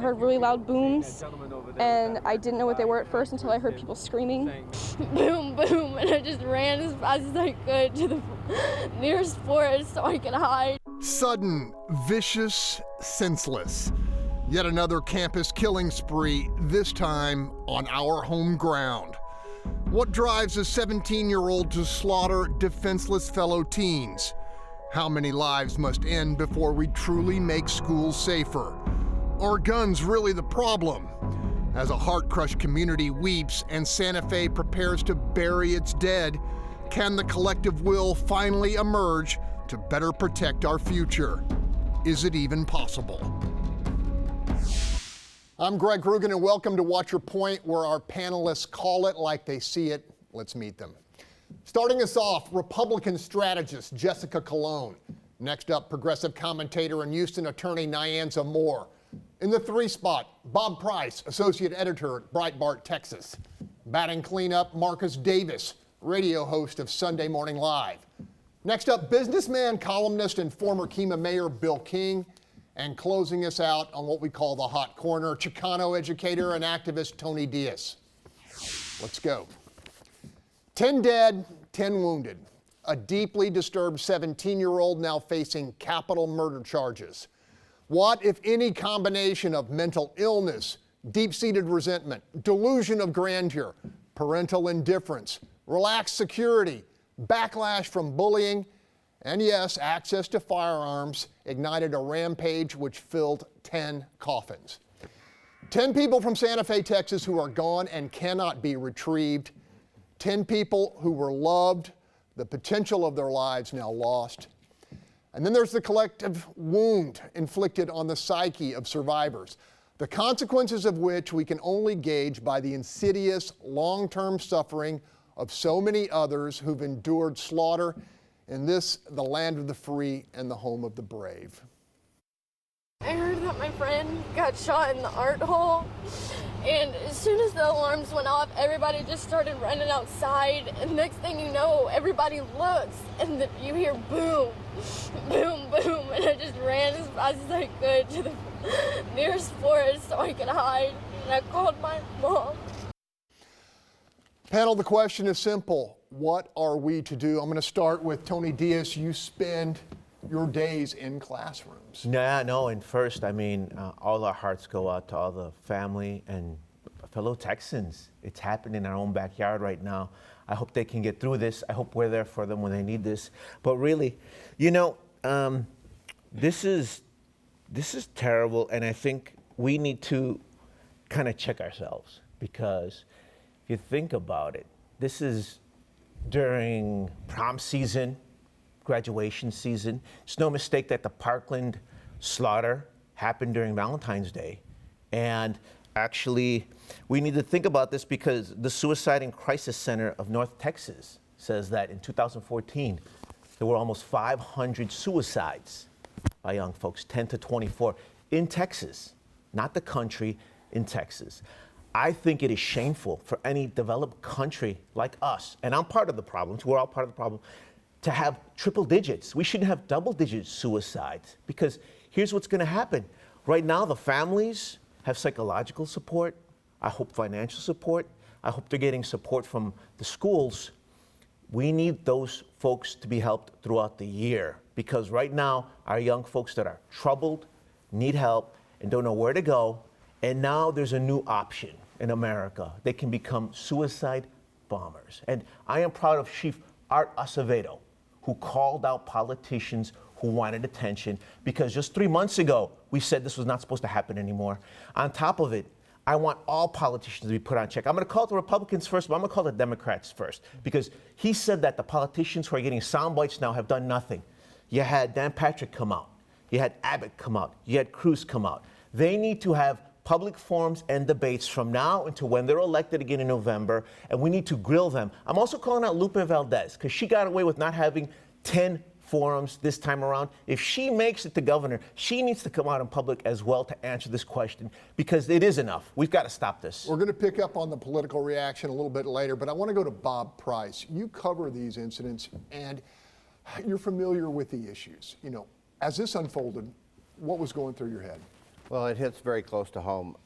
heard really loud booms, and I didn't know what they were at first until I heard people screaming. Boom, boom, and I just ran as fast as I could to the nearest forest so I could hide. Sudden, vicious, senseless. Yet another campus killing spree, this time on our home ground. What drives a 17-year-old to slaughter defenseless fellow teens? How many lives must end before we truly make schools safer? Are guns really the problem? As a heart-crushed community weeps and Santa Fe prepares to bury its dead, can the collective will finally emerge to better protect our future? Is it even possible? I'm Greg Rugen, and welcome to Watch Your Point, where our panelists call it like they see it. Let's meet them. Starting us off, Republican strategist Jessica Colon. Next up, progressive commentator and Houston attorney Nyanza Moore. In the 3 spot, Bob Price, associate editor at Breitbart Texas. Batting cleanup, Marcus Davis, radio host of Sunday Morning Live. Next up, businessman, columnist, and former Kemah mayor Bill King. And closing us out on what we call the hot corner, Chicano educator and activist Tony Diaz. Let's go. 10 dead, 10 wounded. A deeply disturbed 17-year-old now facing capital murder charges. What, if any, combination of mental illness, deep-seated resentment, delusion of grandeur, parental indifference, relaxed security, backlash from bullying, and yes, access to firearms ignited a rampage which filled 10 coffins. 10 people from Santa Fe, Texas who are gone and cannot be retrieved. 10 people who were loved, the potential of their lives now lost. And then there's the collective wound inflicted on the psyche of survivors, the consequences of which we can only gauge by the insidious long-term suffering of so many others who've endured slaughter in this, the land of the free and the home of the brave. I heard that my friend got shot in the art hall, and as soon as the alarms went off, everybody just started running outside, and next thing you know, everybody looks, and you hear boom, boom, boom, and I just ran as fast as I could to the nearest forest so I could hide, and I called my mom. Panel, the question is simple. What are we to do? I'm going to start with Tony Diaz. You spend your days in classrooms. And first, all our hearts go out to all the family and fellow Texans. It's happening in our own backyard right now. I hope they can get through this. I hope we're there for them when they need this. But really, this is terrible, and I think we need to kind of check ourselves, because if you think about it, this is during prom season, graduation season. It's no mistake that the Parkland slaughter happened during Valentine's Day. And actually, we need to think about this because the Suicide and Crisis Center of North Texas says that in 2014, there were almost 500 suicides by young folks, 10 to 24, in Texas, not the country, in Texas. I think it is shameful for any developed country like us, and I'm part of the problem, we're all part of the problem, to have triple digits. We shouldn't have double-digit suicides, because here's what's going to happen. Right now, the families have psychological support. I hope financial support. I hope they're getting support from the schools. We need those folks to be helped throughout the year, because right now, our young folks that are troubled, need help, and don't know where to go, and now there's a new option in America. They can become suicide bombers. And I am proud of Chief Art Acevedo, who called out politicians who wanted attention, because just 3 months ago, we said this was not supposed to happen anymore. On top of it, I want all politicians to be put on check. I'm gonna call the Republicans first, but I'm gonna call the Democrats first, because he said that the politicians who are getting sound bites now have done nothing. You had Dan Patrick come out. You had Abbott come out. You had Cruz come out. They need to have public forums and debates from now until when they're elected again in November, and we need to grill them. I'm also calling out Lupe Valdez, because she got away with not having 10 forums this time around. If she makes it to governor, she needs to come out in public as well to answer this question, because it is enough. We've got to stop this. We're going to pick up on the political reaction a little bit later, but I want to go to Bob Price. You cover these incidents, and you're familiar with the issues. As this unfolded, what was going through your head? Well, it hits very close to home.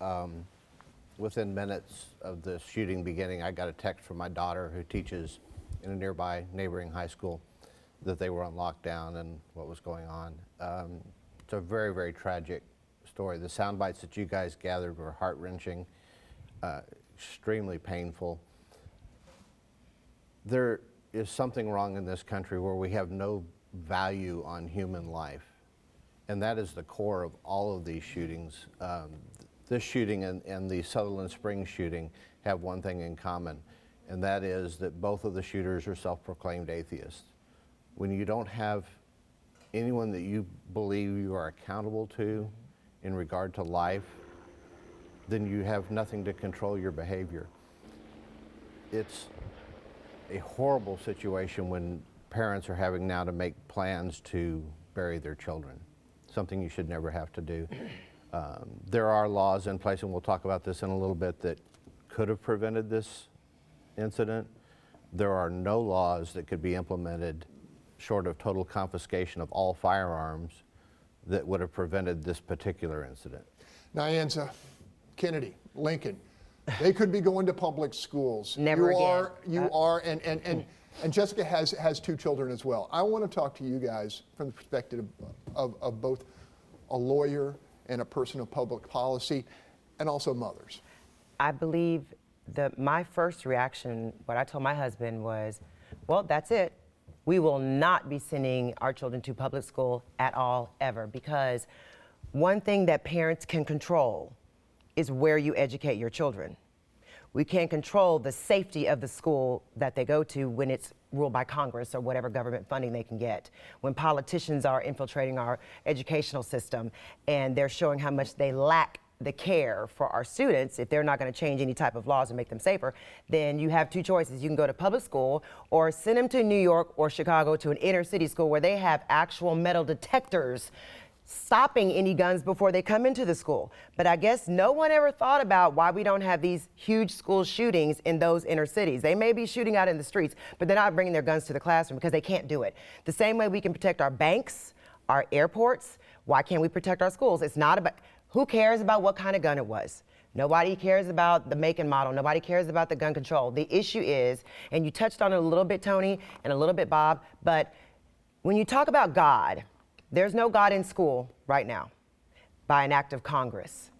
Within minutes of the shooting beginning, I got a text from my daughter who teaches in a nearby neighboring high school that they were on lockdown and what was going on. It's a very, very tragic story. The sound bites that you guys gathered were heart-wrenching, extremely painful. There is something wrong in this country where we have no value on human life, and that is the core of all of these shootings. This shooting and the Sutherland Springs shooting have one thing in common, and that is that both of the shooters are self-proclaimed atheists. When you don't have anyone that you believe you are accountable to in regard to life, then you have nothing to control your behavior. It's a horrible situation when parents are having now to make plans to bury their children, something you should never have to do. There are laws in place, and we'll talk about this in a little bit, that could have prevented this incident. There are no laws that could be implemented short of total confiscation of all firearms that would have prevented this particular incident. Nyanza, Kennedy, Lincoln, they could be going to public schools. Never again. You are, and Jessica has two children as well. I want to talk to you guys from the perspective of both a lawyer and a person of public policy, and also mothers. I believe that my first reaction, what I told my husband was, well, that's it. We will not be sending our children to public school at all, ever, because one thing that parents can control is where you educate your children. We can't control the safety of the school that they go to when it's ruled by Congress or whatever government funding they can get. When politicians are infiltrating our educational system and they're showing how much they lack the care for our students, if they're not going to change any type of laws and make them safer, then you have two choices. You can go to public school or send them to New York or Chicago to an inner city school where they have actual metal detectors stopping any guns before they come into the school. But I guess no one ever thought about why we don't have these huge school shootings in those inner cities. They may be shooting out in the streets, but they're not bringing their guns to the classroom because they can't do it. The same way we can protect our banks, our airports, why can't we protect our schools? It's not about, who cares about what kind of gun it was? Nobody cares about the make and model. Nobody cares about the gun control. The issue is, and you touched on it a little bit, Tony, and a little bit, Bob, but when you talk about God, there's no God in school right now by an act of Congress.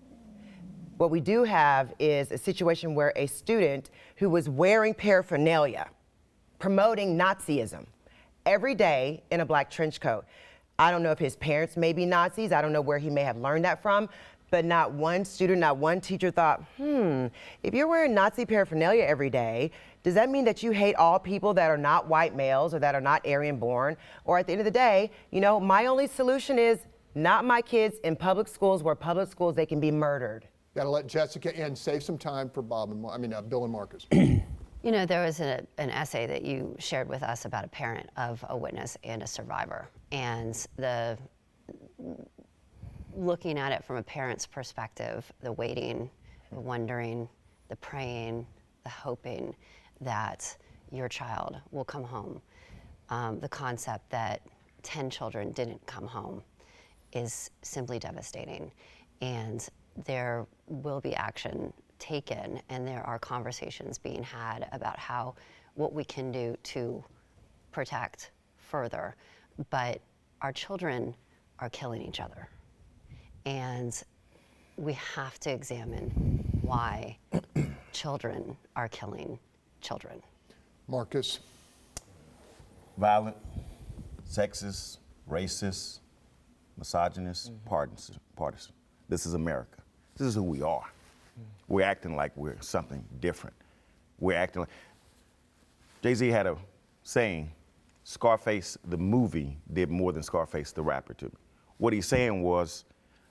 What we do have is a situation where a student who was wearing paraphernalia, promoting Nazism, every day in a black trench coat. I don't know if his parents may be Nazis. I don't know where he may have learned that from, but not one student, not one teacher thought, if you're wearing Nazi paraphernalia every day, does that mean that you hate all people that are not white males or that are not Aryan born? Or at the end of the day, you know, my only solution is not my kids in public schools where public schools, they can be murdered. Got to let Jessica in, save some time for Bill and Marcus. You know, there was an essay that you shared with us about a parent of a witness and a survivor. And looking at it from a parent's perspective, the waiting, the wondering, the praying, the hoping that your child will come home. The concept that 10 children didn't come home is simply devastating. And there will be action taken, and there are conversations being had about what we can do to protect further. But our children are killing each other. And we have to examine why children are killing children. Marcus. Violent, sexist, racist, misogynist, partisan. This is America. This is who we are. We're acting like we're something different. We're acting like, Jay-Z had a saying, Scarface, the movie, did more than Scarface, the rapper, to me. What he's saying was,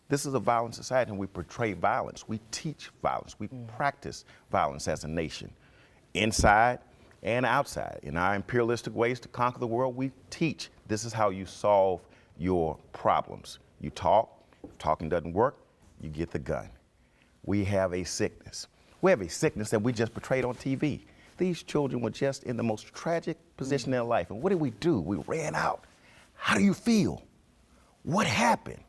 this is a violent society, and we portray violence. We teach violence. We practice violence as a nation, inside and outside. In our imperialistic ways to conquer the world, we teach this is how you solve your problems. You talk, if talking doesn't work, you get the gun. We have a sickness. We have a sickness that we just portrayed on TV. These children were just in the most tragic position in their life. And what did we do? We ran out. How do you feel? What happened?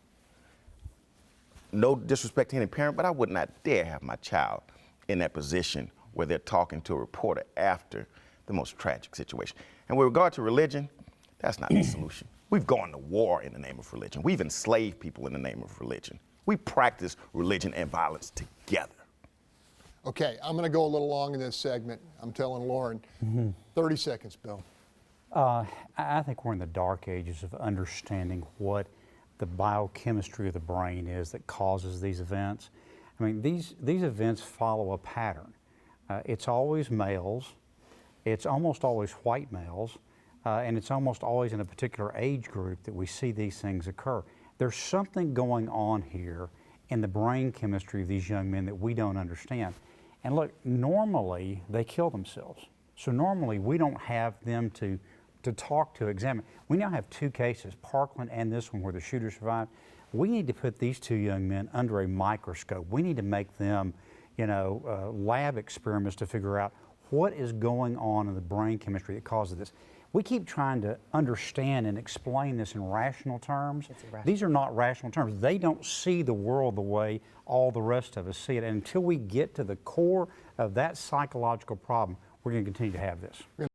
no disrespect to any parent, but I would not dare have my child in that position where they're talking to a reporter after the most tragic situation. And with regard to religion, that's not the solution. We've gone to war in the name of religion. We've enslaved people in the name of religion. We practice religion and violence together. Okay, I'm going to go a little long in this segment. I'm telling Lauren. 30 seconds, Bill. I think we're in the dark ages of understanding what the biochemistry of the brain is that causes these events. I mean, these events follow a pattern. It's always males, it's almost always white males, and it's almost always in a particular age group that we see these things occur. There's something going on here in the brain chemistry of these young men that we don't understand. And look, normally they kill themselves. So normally we don't have them to talk to, examine. We now have 2 cases, Parkland and this one, where the shooter survived. We need to put these 2 young men under a microscope. We need to make them, lab experiments to figure out what is going on in the brain chemistry that causes this. We keep trying to understand and explain this in rational terms. These are not rational terms. They don't see the world the way all the rest of us see it. And until we get to the core of that psychological problem, we're going to continue to have this.